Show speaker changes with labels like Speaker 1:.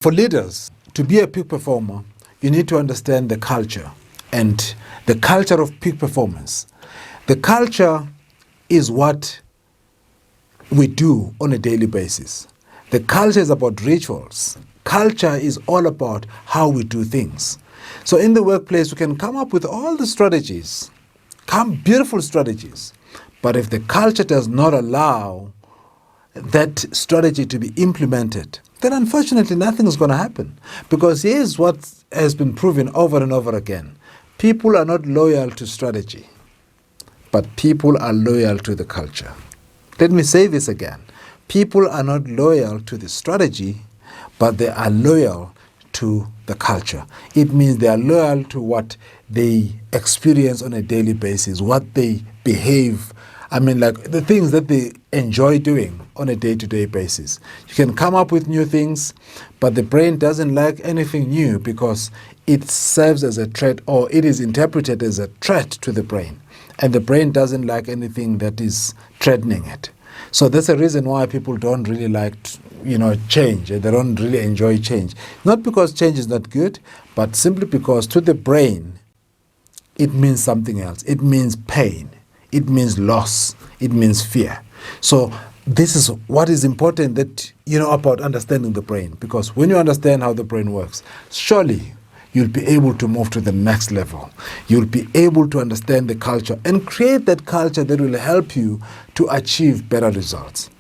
Speaker 1: For leaders, to be a peak performer, you need to understand the culture and the culture of peak performance. The culture is what we do on a daily basis. The culture is about rituals. Culture is all about how we do things. So in the workplace, we can come up with all the strategies, beautiful strategies, but if the culture does not allow that strategy to be implemented, then unfortunately nothing is going to happen. Because here's what has been proven over and over again. People are not loyal to strategy, but people are loyal to the culture. Let me say this again. People are not loyal to the strategy, but they are loyal to the culture. It means they are loyal to what they experience on a daily basis, what they behave, like the things that they enjoy doing on a day-to-day basis. You can come up with new things, but the brain doesn't like anything new because it serves as a threat, or it is interpreted as a threat to the brain. And the brain doesn't like anything that is threatening it. So that's the reason why people don't really like, change. They don't really enjoy change. Not because change is not good, but simply because to the brain, it means something else. It means pain. It means loss. It means fear. So this is what is important that about understanding the brain. Because when you understand how the brain works, surely you'll be able to move to the next level. You'll be able to understand the culture and create that culture that will help you to achieve better results.